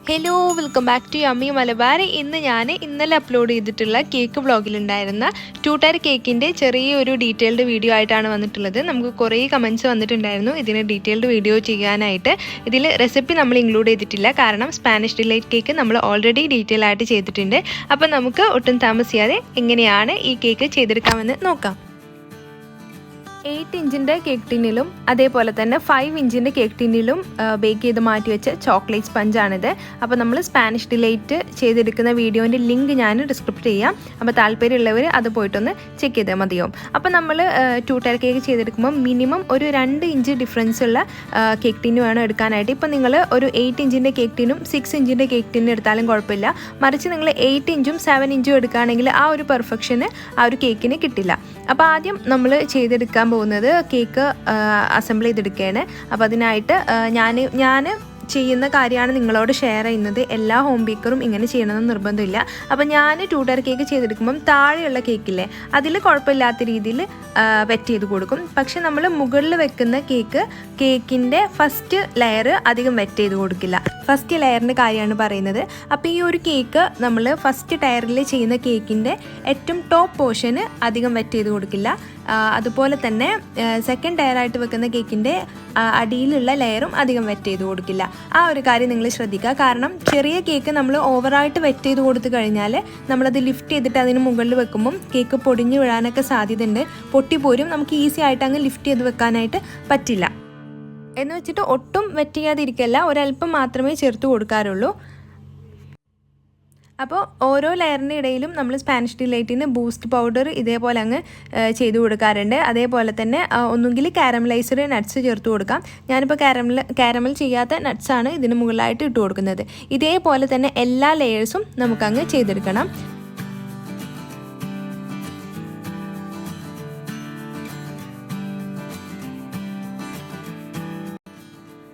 Hello welcome back to yummy Malabar. ഇന്നലെ upload ചെയ്തിട്ടുള്ള cake വ്ളോഗിലുണ്ടായിരുന്ന 2 tyre കേക്കിൻ്റെ ചെറിയൊരു ഡീറ്റെയിൽഡ് വീഡിയോ ആയിട്ടാണ് വന്നിട്ടുള്ളത്. നമുക്ക് കുറേ കമൻറ്റ്സ് വന്നിട്ടുണ്ടായിരുന്നു ഇതിന് ഡീറ്റെയിൽഡ് വീഡിയോ ചെയ്യാനായിട്ട്. ഇതിൽ റെസിപ്പി നമ്മൾ ഇൻക്ലൂഡ് ചെയ്തിട്ടില്ല, കാരണം സ്പാനിഷ് ഡിലൈറ്റ് കേക്ക് നമ്മൾ ഓൾറെഡി ഡീറ്റെയിൽ ആയിട്ട് ചെയ്തിട്ടുണ്ട്. അപ്പോൾ നമുക്ക് ഒട്ടും താമസിയാതെ എങ്ങനെയാണ് ഈ കേക്ക് ചെയ്തെടുക്കാമെന്ന് നോക്കാം. 8 ഇഞ്ചിൻ്റെ കേക്ക് ടിന്നിലും അതേപോലെ തന്നെ 5 ഇഞ്ചിൻ്റെ കേക്ക് ടിന്നിലും ബേക്ക് ചെയ്ത് മാറ്റി വെച്ച ചോക്ലേറ്റ് സ്പഞ്ചാണിത്. അപ്പോൾ നമ്മൾ സ്പാനിഷ് ഡിലൈറ്റ് ചെയ്തെടുക്കുന്ന വീഡിയോൻ്റെ ലിങ്ക് ഞാൻ ഡിസ്ക്രിപ്റ്റ് ചെയ്യാം. അപ്പോൾ താല്പര്യമുള്ളവർ അത് പോയിട്ടൊന്ന് ചെക്ക് ചെയ്താൽ മതിയാവും. അപ്പോൾ നമ്മൾ 2 ടയർ കേക്ക് ചെയ്തെടുക്കുമ്പോൾ മിനിമം ഒരു 2 ഇഞ്ച് ഡിഫറൻസ് ഉള്ള കേക്ക് ടിന്ന് വേണം എടുക്കാനായിട്ട്. ഇപ്പോൾ നിങ്ങൾ ഒരു 8 ഇഞ്ചിൻ്റെ കേക്ക് ടിന്നും 6 ഇഞ്ചിൻ്റെ കേക്ക് ടിന്നും എടുത്താലും കുഴപ്പമില്ല. മറിച്ച് നിങ്ങൾ 8 ഇഞ്ചും 7 ഇഞ്ചും എടുക്കുകയാണെങ്കിൽ ആ ഒരു പെർഫെക്ഷന് ആ ഒരു കേക്കിന് കിട്ടില്ല. അപ്പോൾ ആദ്യം നമ്മൾ ചെയ്തെടുക്കാൻ പോകുന്നത് കേക്ക് അസംബിൾ ചെയ്തെടുക്കുകയാണ്. അപ്പോൾ അതിനായിട്ട് ഞാൻ ചെയ്യുന്ന കാര്യമാണ് നിങ്ങളോട് ഷെയർ ചെയ്യുന്നത്. എല്ലാ ഹോം ബേക്കറും ഇങ്ങനെ ചെയ്യണമെന്ന് നിർബന്ധമില്ല. അപ്പോൾ ഞാൻ 2 ടയർ കേക്ക് ചെയ്തെടുക്കുമ്പം താഴെയുള്ള കേക്കില്ലേ അതിൽ കുഴപ്പമില്ലാത്ത രീതിയിൽ വെറ്റ് ചെയ്ത് കൊടുക്കും. പക്ഷെ നമ്മൾ മുകളിൽ വെക്കുന്ന കേക്കിൻ്റെ ഫസ്റ്റ് ലെയർ അധികം വെറ്റ് ചെയ്ത് കൊടുക്കില്ല. ഫസ്റ്റ് ലെയറിൻ്റെ കാര്യമാണ് പറയുന്നത്. അപ്പോൾ ഈ ഒരു കേക്ക് നമ്മൾ ഫസ്റ്റ് ടയറിൽ ചെയ്യുന്ന കേക്കിൻ്റെ ഏറ്റവും ടോപ്പ് പോർഷന് അധികം വെറ്റ് ചെയ്ത് കൊടുക്കില്ല. അതുപോലെ തന്നെ സെക്കൻഡ് ടയറായിട്ട് വെക്കുന്ന കേക്കിൻ്റെ അടിയിലുള്ള ലെയറും അധികം വെറ്റ് ചെയ്ത് കൊടുക്കില്ല. ആ ഒരു കാര്യം നിങ്ങൾ ശ്രദ്ധിക്കുക. കാരണം ചെറിയ കേക്ക് നമ്മൾ ഓവറായിട്ട് വെറ്റ് ചെയ്ത് കൊടുത്തു കഴിഞ്ഞാൽ നമ്മളത് ലിഫ്റ്റ് ചെയ്തിട്ട് അതിന് മുകളിൽ വെക്കുമ്പം കേക്ക് പൊടിഞ്ഞു വീഴാനൊക്കെ സാധ്യതയുണ്ട്. പൊട്ടിപ്പോരും. നമുക്ക് ഈസി ആയിട്ട് അങ്ങ് ലിഫ്റ്റ് ചെയ്ത് വെക്കാനായിട്ട് പറ്റില്ല. എന്ന് വെച്ചിട്ട് ഒട്ടും വെറ്റ് ചെയ്യാതിരിക്കല്ല, ഒരല്പം മാത്രമേ ചേർത്ത് കൊടുക്കാറുള്ളൂ. അപ്പോൾ ഓരോ ലെയറിൻ്റെ ഇടയിലും നമ്മൾ സ്പാനിഷ് ഡിലൈറ്റിന് ബൂസ്റ്റ് പൗഡർ ഇതേപോലെ അങ്ങ് ചെയ്ത് കൊടുക്കാറുണ്ട്. അതേപോലെ തന്നെ ഒന്നുകിൽ കാരമലൈസർ നട്ട്സ് ചേർത്ത് കൊടുക്കാം. ഞാനിപ്പോൾ കാരമൽ ചെയ്യാത്ത നട്ട്സാണ് ഇതിന് മുകളിലായിട്ട് ഇട്ട് കൊടുക്കുന്നത്. ഇതേപോലെ തന്നെ എല്ലാ ലെയേഴ്സും നമുക്കങ്ങ് ചെയ്തെടുക്കണം.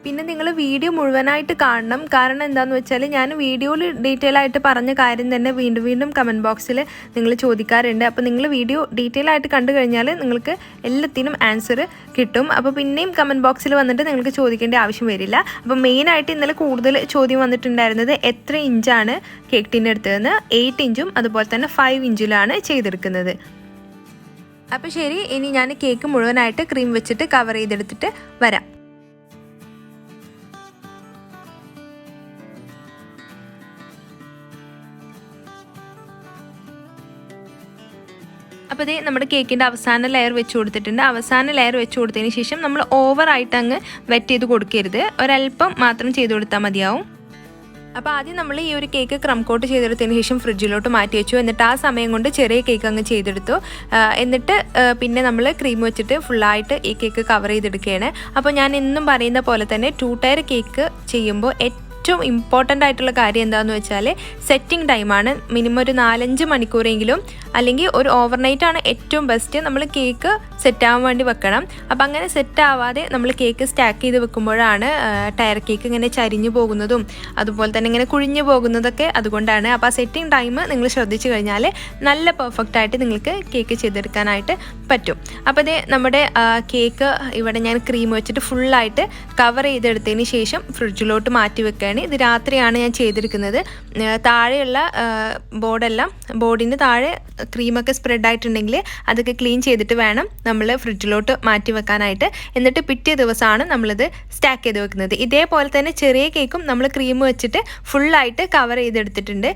പിന്നെ നിങ്ങൾ വീഡിയോ മുഴുവനായിട്ട് കാണണം. കാരണം എന്താണെന്ന് വെച്ചാൽ ഞാൻ വീഡിയോയിൽ ഡീറ്റെയിൽ ആയിട്ട് പറഞ്ഞ കാര്യം തന്നെ വീണ്ടും കമൻറ്റ് ബോക്സിൽ നിങ്ങൾ ചോദിക്കാറുണ്ട്. അപ്പോൾ നിങ്ങൾ വീഡിയോ ഡീറ്റെയിൽ ആയിട്ട് കണ്ടു കഴിഞ്ഞാൽ നിങ്ങൾക്ക് എല്ലാത്തിനും ആൻസർ കിട്ടും. അപ്പോൾ പിന്നെയും കമൻറ്റ് ബോക്സിൽ വന്നിട്ട് നിങ്ങൾക്ക് ചോദിക്കേണ്ട ആവശ്യം വരില്ല. അപ്പോൾ മെയിനായിട്ട് ഇന്നലെ കൂടുതൽ ചോദ്യം വന്നിട്ടുണ്ടായിരുന്നത് എത്ര ഇഞ്ചാണ് കേക്ക് ടിൻ എടുത്തതെന്ന്. 8 ഇഞ്ചും അതുപോലെ തന്നെ 5 ഇഞ്ചിലാണ് ചെയ്തെടുക്കുന്നത്. അപ്പോൾ ശരി, ഇനി ഞാൻ കേക്ക് മുഴുവനായിട്ട് ക്രീം വെച്ചിട്ട് കവർ ചെയ്തെടുത്തിട്ട് വരാം. അപ്പോൾ ഇത് നമ്മുടെ കേക്കിൻ്റെ അവസാന ലെയർ വെച്ച് കൊടുത്തിട്ടുണ്ട്. അവസാന ലെയർ വെച്ച് കൊടുത്തതിന് ശേഷം നമ്മൾ ഓവറായിട്ട് അങ്ങ് വെറ്റ് ചെയ്ത് കൊടുക്കരുത്. ഒരല്പം മാത്രം ചെയ്ത് കൊടുത്താൽ മതിയാവും. അപ്പോൾ ആദ്യം നമ്മൾ ഈ ഒരു കേക്ക് ക്രം കോട്ട് ചെയ്തെടുത്തതിന് ശേഷം ഫ്രിഡ്ജിലോട്ട് മാറ്റി വെച്ചു. എന്നിട്ട് ആ സമയം കൊണ്ട് ചെറിയ കേക്ക് അങ്ങ് ചെയ്തെടുത്തു. എന്നിട്ട് പിന്നെ നമ്മൾ ക്രീം വെച്ചിട്ട് ഫുള്ളായിട്ട് ഈ കേക്ക് കവർ ചെയ്തെടുക്കുകയാണ്. അപ്പോൾ ഞാൻ എന്നും പറയുന്ന പോലെ തന്നെ 2 ടയർ കേക്ക് ചെയ്യുമ്പോൾ ഏറ്റവും ഇമ്പോർട്ടൻ്റ് ആയിട്ടുള്ള കാര്യം എന്താണെന്ന് വെച്ചാൽ സെറ്റിംഗ് ടൈമാണ്. മിനിമം ഒരു 4-5 മണിക്കൂറെങ്കിലും, അല്ലെങ്കിൽ ഒരു ഓവർനൈറ്റാണ് ഏറ്റവും ബെസ്റ്റ്. നമ്മൾ കേക്ക് സെറ്റാവാൻ വേണ്ടി വെക്കണം. അപ്പോൾ അങ്ങനെ സെറ്റാവാതെ നമ്മൾ കേക്ക് സ്റ്റാക്ക് ചെയ്ത് വെക്കുമ്പോഴാണ് ടയർ കേക്ക് ഇങ്ങനെ ചരിഞ്ഞു പോകുന്നതും അതുപോലെ തന്നെ ഇങ്ങനെ കുഴിഞ്ഞു പോകുന്നതൊക്കെ അതുകൊണ്ടാണ്. അപ്പോൾ ആ സെറ്റിംഗ് ടൈം നിങ്ങൾ ശ്രദ്ധിച്ചു കഴിഞ്ഞാൽ നല്ല പെർഫെക്റ്റ് ആയിട്ട് നിങ്ങൾക്ക് കേക്ക് ചെയ്തെടുക്കാനായിട്ട് പറ്റും. അപ്പോൾ ഇത് നമ്മുടെ കേക്ക് ഇവിടെ ഞാൻ ക്രീം വെച്ചിട്ട് ഫുള്ളായിട്ട് കവർ ചെയ്തെടുത്തതിന് ശേഷം ഫ്രിഡ്ജിലോട്ട് മാറ്റി വെക്കുകയാണ്. ഇത് രാത്രിയാണ് ഞാൻ ചെയ്തെടുക്കുന്നത്. താഴെയുള്ള ബോർഡിന് താഴെ ക്രീമൊക്കെ സ്പ്രെഡ് ആയിട്ടുണ്ടെങ്കിൽ അതൊക്കെ ക്ലീൻ ചെയ്തിട്ട് വേണം നമ്മൾ ഫ്രിഡ്ജിലോട്ട് മാറ്റി വെക്കാനായിട്ട്. എന്നിട്ട് പിറ്റേ ദിവസമാണ് നമ്മളിത് സ്റ്റാക്ക് ചെയ്ത് വെക്കുന്നത്. ഇതേപോലെ തന്നെ ചെറിയ കേക്കും നമ്മൾ ക്രീം വെച്ചിട്ട് ഫുള്ളായിട്ട് കവർ ചെയ്തെടുത്തിട്ടുണ്ട്.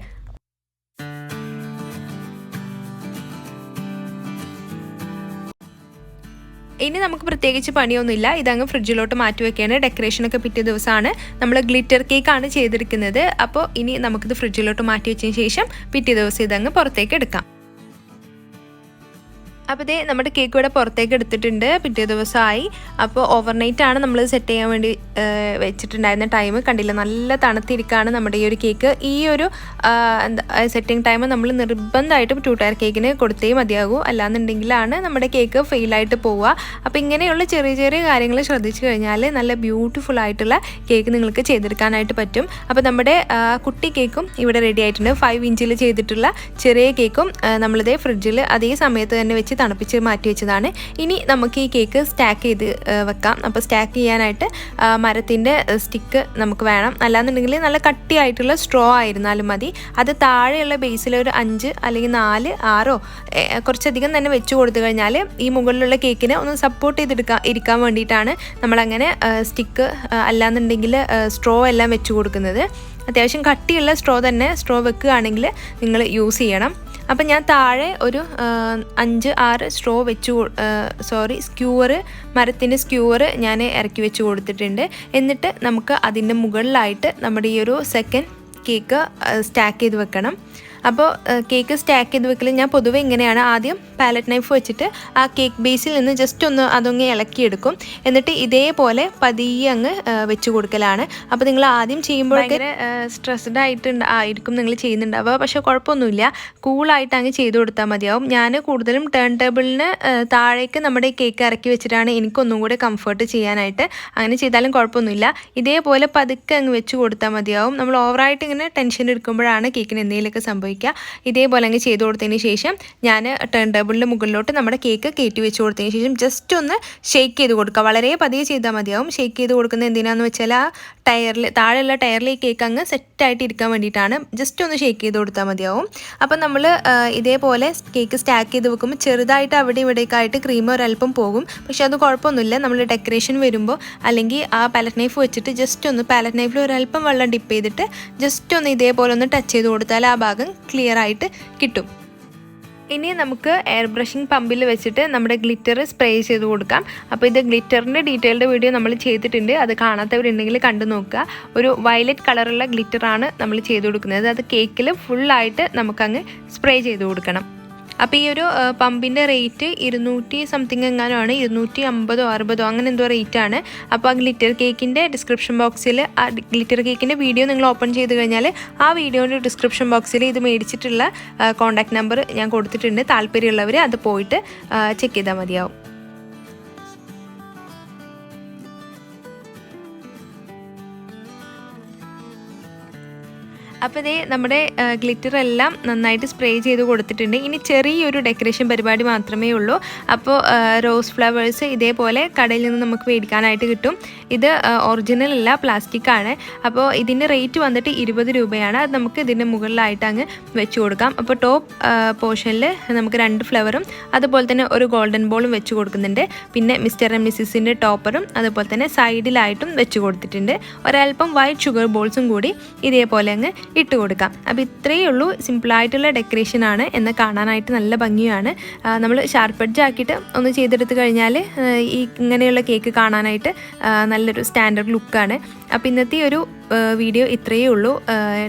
ഇനി നമുക്ക് പ്രത്യേകിച്ച് പണിയൊന്നുമില്ല. ഇതങ്ങ് ഫ്രിഡ്ജിലോട്ട് മാറ്റി വെക്കുകയാണ്. ഡെക്കറേഷനൊക്കെ പിറ്റേ ദിവസമാണ്. നമ്മൾ ഗ്ലിറ്റർ കേക്കാണ് ചെയ്തെടുക്കുന്നത്. അപ്പോൾ ഇനി നമുക്കിത് ഫ്രിഡ്ജിലോട്ട് മാറ്റി വെച്ചതിന് ശേഷം പിറ്റേ ദിവസം ഇതങ്ങ് പുറത്തേക്ക് എടുക്കാം. അപ്പോൾ ഇതേ നമ്മുടെ കേക്ക് ഇവിടെ പുറത്തേക്ക് എടുത്തിട്ടുണ്ട്. പിറ്റേ ദിവസമായി. അപ്പോൾ ഓവർനൈറ്റാണ് നമ്മൾ സെറ്റ് ചെയ്യാൻ വേണ്ടി വെച്ചിട്ടുണ്ടായിരുന്ന ടൈം. കണ്ടില്ല, നല്ല തണുത്തിരിക്കുകയാണ് നമ്മുടെ ഈ ഒരു കേക്ക്. ഈ ഒരു സെറ്റിംഗ് ടൈം നമ്മൾ നിർബന്ധമായിട്ടും 2 ടയർ കേക്കിന് കൊടുത്തേ മതിയാകൂ. അല്ലാന്നുണ്ടെങ്കിലാണ് നമ്മുടെ കേക്ക് ഫെയിലായിട്ട് പോവുക. അപ്പോൾ ഇങ്ങനെയുള്ള ചെറിയ കാര്യങ്ങൾ ശ്രദ്ധിച്ചു കഴിഞ്ഞാൽ നല്ല ബ്യൂട്ടിഫുൾ ആയിട്ടുള്ള കേക്ക് നിങ്ങൾക്ക് ചെയ്തെടുക്കാനായിട്ട് പറ്റും. അപ്പോൾ നമ്മുടെ കുട്ടി കേക്കും ഇവിടെ റെഡി ആയിട്ടുണ്ട്. 5 ഇഞ്ചിൽ ചെയ്തിട്ടുള്ള ചെറിയ കേക്കും നമ്മളിതേ ഫ്രിഡ്ജിൽ അതേ സമയത്ത് തന്നെ വെച്ച് കുറച്ച് തണുപ്പിച്ച് മാറ്റി വെച്ചതാണ്. ഇനി നമുക്ക് ഈ കേക്ക് സ്റ്റാക്ക് ചെയ്ത് വെക്കാം. അപ്പോൾ സ്റ്റാക്ക് ചെയ്യാനായിട്ട് മരത്തിൻ്റെ സ്റ്റിക്ക് നമുക്ക് വേണം. അല്ലാന്നുണ്ടെങ്കിൽ നല്ല കട്ടിയായിട്ടുള്ള സ്ട്രോ ആയിരുന്നാലും മതി. അത് താഴെയുള്ള ബേസിൽ ഒരു 5 അല്ലെങ്കിൽ 4, 6 കുറച്ചധികം തന്നെ വെച്ച് കൊടുത്തു കഴിഞ്ഞാൽ ഈ മുകളിലുള്ള കേക്കിനെ ഒന്ന് സപ്പോർട്ട് ഇരിക്കാൻ വേണ്ടിയിട്ടാണ് നമ്മളങ്ങനെ സ്റ്റിക്ക് അല്ലാന്നുണ്ടെങ്കിൽ സ്ട്രോ എല്ലാം വെച്ച് കൊടുക്കുന്നത്. അത്യാവശ്യം കട്ടിയുള്ള സ്ട്രോ വെക്കുകയാണെങ്കിൽ നിങ്ങൾ യൂസ് ചെയ്യണം. അപ്പം ഞാൻ താഴെ ഒരു 5-6 സ്ട്രോ മരത്തിൻ്റെ സ്ക്യൂവർ ഞാൻ ഇറക്കി വെച്ച് കൊടുത്തിട്ടുണ്ട്. എന്നിട്ട് നമുക്ക് അതിൻ്റെ മുകളിലായിട്ട് നമ്മുടെ ഈ ഒരു സെക്കൻഡ് കേക്ക് സ്റ്റാക്ക് ചെയ്ത് വെക്കണം. അപ്പോൾ കേക്ക് സ്റ്റാക്ക് ചെയ്ത് വെക്കൽ ഞാൻ പൊതുവെ ഇങ്ങനെയാണ്. ആദ്യം പാലറ്റ് നൈഫ് വെച്ചിട്ട് ആ കേക്ക് ബേസിൽ നിന്ന് ജസ്റ്റ് ഒന്ന് അതൊന്ന് ഇളക്കിയെടുക്കും. എന്നിട്ട് ഇതേപോലെ പതിയെ അങ്ങ് വെച്ച് കൊടുക്കലാണ്. അപ്പോൾ നിങ്ങൾ ആദ്യം ചെയ്യുമ്പോഴൊക്കെ സ്ട്രെസ്ഡ് ആയിരിക്കും നിങ്ങൾ ചെയ്യുന്നുണ്ടാവുക. പക്ഷേ കുഴപ്പമൊന്നുമില്ല, കൂളായിട്ട് അങ്ങ് ചെയ്ത് കൊടുത്താൽ മതിയാവും. ഞാൻ കൂടുതലും ടേൺ ടേബിളിന് താഴേക്ക് നമ്മുടെ കേക്ക് ഇറക്കി വെച്ചിട്ടാണ് എനിക്കൊന്നും കൂടെ കംഫർട്ട് ചെയ്യാനായിട്ട്. അങ്ങനെ ചെയ്താലും കുഴപ്പമൊന്നുമില്ല. ഇതേപോലെ പതുക്കെ അങ്ങ് വെച്ച് കൊടുത്താൽ മതിയാവും. നമ്മൾ ഓവറായിട്ട് ഇങ്ങനെ ടെൻഷൻ എടുക്കുമ്പോഴാണ് കേക്കിന് എന്തെങ്കിലുമൊക്കെ സംഭവിക്കുക. ഇതേപോലെ അങ്ങ് ചെയ്ത് കൊടുത്തതിന് ശേഷം ഞാൻ ടേൺ ടേബിളിൻ്റെ മുകളിലോട്ട് നമ്മുടെ കേക്ക് കയറ്റി വെച്ച് കൊടുത്തതിന് ശേഷം ജസ്റ്റ് ഒന്ന് ഷേക്ക് ചെയ്ത് കൊടുക്കുക. വളരെ പതിയെ ചെയ്താൽ മതിയാവും. ഷേക്ക് ചെയ്ത് കൊടുക്കുന്നത് എന്തിനാണെന്ന് വെച്ചാൽ ആ താഴെയുള്ള ടയറിൽ ഈ കേക്ക് അങ്ങ് സെറ്റായിട്ട് ഇരിക്കാൻ വേണ്ടിയിട്ടാണ്. ജസ്റ്റ് ഒന്ന് ഷേക്ക് ചെയ്ത് കൊടുത്താൽ മതിയാവും. അപ്പം നമ്മൾ ഇതേപോലെ കേക്ക് സ്റ്റാക്ക് ചെയ്ത് വെക്കുമ്പോൾ ചെറുതായിട്ട് അവിടെ ഇവിടേക്ക് ആയിട്ട് ക്രീം ഒരല്പം പോകും. പക്ഷെ അത് കുഴപ്പമൊന്നുമില്ല. നമ്മൾ ഡെക്കറേഷൻ വരുമ്പോൾ അല്ലെങ്കിൽ ആ പാലറ്റ് നൈഫ് വെച്ചിട്ട് ജസ്റ്റ് ഒന്ന് പാലറ്റ് നൈഫിൽ ഒരല്പം വെള്ളം ഡിപ്പ് ചെയ്തിട്ട് ജസ്റ്റ് ഒന്ന് ഇതേപോലെ ഒന്ന് ടച്ച് ചെയ്ത് കൊടുത്താൽ ആ ഭാഗം ക്ലിയർ ആയിട്ട് കിട്ടും. ഇനി നമുക്ക് എയർ ബ്രഷിംഗ് പമ്പിൽ വെച്ചിട്ട് നമ്മുടെ ഗ്ലിറ്റർ സ്പ്രേ ചെയ്ത് കൊടുക്കാം. അപ്പോൾ ഇത് ഗ്ലിറ്ററിൻ്റെ ഡീറ്റെയിൽഡ് വീഡിയോ നമ്മൾ ചെയ്തിട്ടുണ്ട്. അത് കാണാത്തവരുണ്ടെങ്കിൽ കണ്ടു നോക്കുക. ഒരു വയലറ്റ് കളറുള്ള ഗ്ലിറ്ററാണ് നമ്മൾ ചെയ്ത് കൊടുക്കുന്നത്. അത് കേക്കിൽ ഫുള്ളായിട്ട് നമുക്കങ്ങ് സ്പ്രേ ചെയ്ത് കൊടുക്കണം. അപ്പോൾ ഈ ഒരു പമ്പിൻ്റെ റേറ്റ് 200 സംതിങ് എങ്ങാനുമാണ്, 250 60 അങ്ങനെ എന്തോ റേറ്റാണ്. അപ്പോൾ ആ ഗ്ലിറ്റർ കേക്കിൻ്റെ ഡിസ്ക്രിപ്ഷൻ ബോക്സിൽ ആ ഗ്ലിറ്റർ കേക്കിൻ്റെ വീഡിയോ നിങ്ങൾ ഓപ്പൺ ചെയ്ത് കഴിഞ്ഞാൽ ആ വീഡിയോൻ്റെ ഡിസ്ക്രിപ്ഷൻ ബോക്സിൽ ഇത് മേടിച്ചിട്ടുള്ള കോൺടാക്റ്റ് നമ്പർ ഞാൻ കൊടുത്തിട്ടുണ്ട്. താല്പര്യമുള്ളവർ അത് പോയിട്ട് ചെക്ക് ചെയ്താൽ മതിയാവും. അപ്പോൾ ഇതേ നമ്മുടെ ഗ്ലിറ്റർ എല്ലാം നന്നായിട്ട് സ്പ്രേ ചെയ്ത് കൊടുത്തിട്ടുണ്ട്. ഇനി ചെറിയൊരു ഡെക്കറേഷൻ പരിപാടി മാത്രമേ ഉള്ളൂ. അപ്പോൾ റോസ് ഫ്ലവേഴ്സ് ഇതേപോലെ കടയിൽ നിന്ന് നമുക്ക് മേടിക്കാനായിട്ട് കിട്ടും. ഇത് ഒറിജിനൽ അല്ല, പ്ലാസ്റ്റിക് ആണ്. അപ്പോൾ ഇതിൻ്റെ റേറ്റ് വന്നിട്ട് 20 രൂപയാണ്. അത് നമുക്ക് ഇതിൻ്റെ മുകളിലായിട്ട് അങ്ങ് വെച്ച് കൊടുക്കാം. അപ്പോൾ ടോപ്പ് പോർഷനിൽ നമുക്ക് 2 ഫ്ലവറും അതുപോലെ തന്നെ ഒരു ഗോൾഡൻ ബോളും വെച്ച് കൊടുക്കുന്നുണ്ട്. പിന്നെ മിസ്റ്റർ ആൻഡ് മിസ്സിസിൻ്റെ ടോപ്പറും അതുപോലെ തന്നെ സൈഡിലായിട്ടും വെച്ച് കൊടുത്തിട്ടുണ്ട്. ഒരൽപ്പം വൈറ്റ് ഷുഗർ ബോൾസും കൂടി ഇതേപോലെ അങ്ങ് ഇട്ട് കൊടുക്കാം. അപ്പോൾ ഇത്രയേ ഉള്ളൂ. സിമ്പിളായിട്ടുള്ള ഡെക്കറേഷനാണ്, എന്ന് കാണാനായിട്ട് നല്ല ഭംഗിയാണ്. നമ്മൾ ഷാർപ്പ് എഡ്ജ് ആക്കിയിട്ട് ഒന്ന് ചെയ്തെടുത്ത് കഴിഞ്ഞാൽ ഈ ഇങ്ങനെയുള്ള കേക്ക് കാണാനായിട്ട് നല്ലൊരു സ്റ്റാൻഡേർഡ് ലുക്കാണ്. അപ്പോൾ ഇന്നത്തെ ഒരു വീഡിയോ ഇത്രയേ ഉള്ളൂ.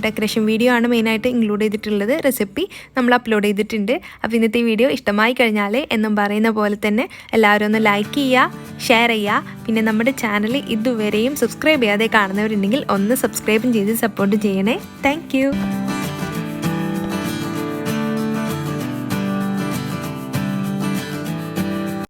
ഡെക്കറേഷൻ വീഡിയോ ആണ് മെയിനായിട്ട് ഇൻക്ലൂഡ് ചെയ്തിട്ടുള്ളത്. റെസിപ്പി നമ്മൾ അപ്ലോഡ് ചെയ്തിട്ടുണ്ട്. അപ്പോൾ ഇന്നത്തെ വീഡിയോ ഇഷ്ടമായി കഴിഞ്ഞാൽ എന്നും പറയുന്ന പോലെ തന്നെ എല്ലാവരും ഒന്ന് ലൈക്ക് ചെയ്യുക, ഷെയർ ചെയ്യുക. പിന്നെ നമ്മുടെ ചാനൽ ഇതുവരെയും സബ്സ്ക്രൈബ് ചെയ്യാതെ കാണുന്നവരുണ്ടെങ്കിൽ ഒന്ന് സബ്സ്ക്രൈബും ചെയ്ത് സപ്പോർട്ട് ചെയ്യണേ. താങ്ക്